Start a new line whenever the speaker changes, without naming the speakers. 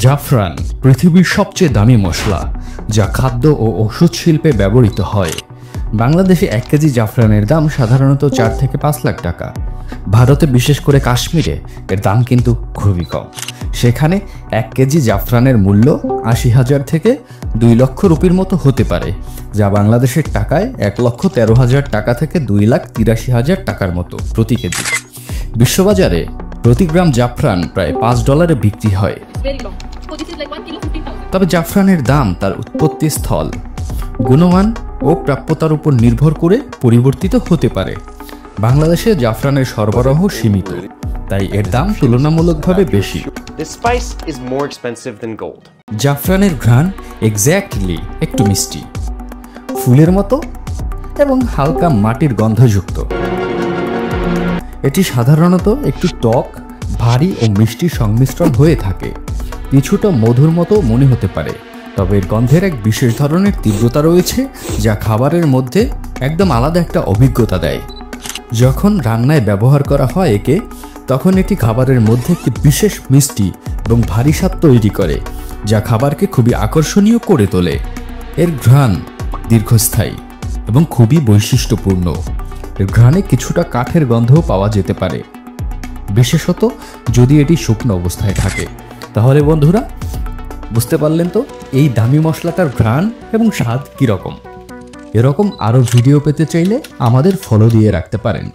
জাফরান পৃথিবীর সবচেয়ে দামি মশলা, যা খাদ্য ও ওষুধ শিল্পে ব্যবহৃত হয়। বাংলাদেশে 1 কেজি জাফরানের দাম সাধারণত 4 থেকে 5 লাখ টাকা। ভারতে, বিশেষ করে কাশ্মীরে এর দাম কিন্তু খুবই কম। সেখানে 1 কেজি জাফরানের মূল্য 80,000 থেকে 2 লক্ষ রুপির মতো হতে পারে, যা বাংলাদেশের টাকায় 1,13,000 টাকা থেকে 2,83,000 টাকার মতো প্রতি কেজি। বিশ্ববাজারে প্রতি গ্রাম জাফরান প্রায় $5 বিক্রি হয়। তবে জাফরানের দাম তার উৎপত্তি স্থল, গুণমান ও প্রাপ্যতার উপর নির্ভর করে পরিবর্তিত হতে পারে। বাংলাদেশে জাফরানের সরবরাহ সীমিত, তাই এর দাম তুলনামূলকভাবে বেশি। জাফরানের ঘ্রাণ এক্স্যাক্টলি একটু মিষ্টি, ফুলের মতো এবং হালকা মাটির গন্ধযুক্ত। এটি সাধারণত একটু টক, ভারী ও মিষ্টির সংমিশ্রণ হয়ে থাকে। কিছুটা মধুর মতো মনে হতে পারে, তবে এর গন্ধের এক বিশেষ ধরনের তীব্রতা রয়েছে, যা খাবারের মধ্যে একদম আলাদা একটা অভিজ্ঞতা দেয়। যখন রান্নায় ব্যবহার করা হয় একে, তখন এটি খাবারের মধ্যে একটি বিশেষ মিষ্টি এবং ভারী স্বাদ তৈরি করে, যা খাবারকে খুবই আকর্ষণীয় করে তোলে। এর ঘ্রাণ দীর্ঘস্থায়ী এবং খুবই বৈশিষ্ট্যপূর্ণ। এর ঘ্রাণে কিছুটা কাঠের গন্ধও পাওয়া যেতে পারে, বিশেষত যদি এটি শুকনো অবস্থায় থাকে। তাহলে বন্ধুরা, বুঝতে পারলেন তো এই দামি মশলাটার ঘ্রাণ এবং স্বাদ কীরকম। এরকম আরও ভিডিও পেতে চাইলে আমাদের ফলো দিয়ে রাখতে পারেন।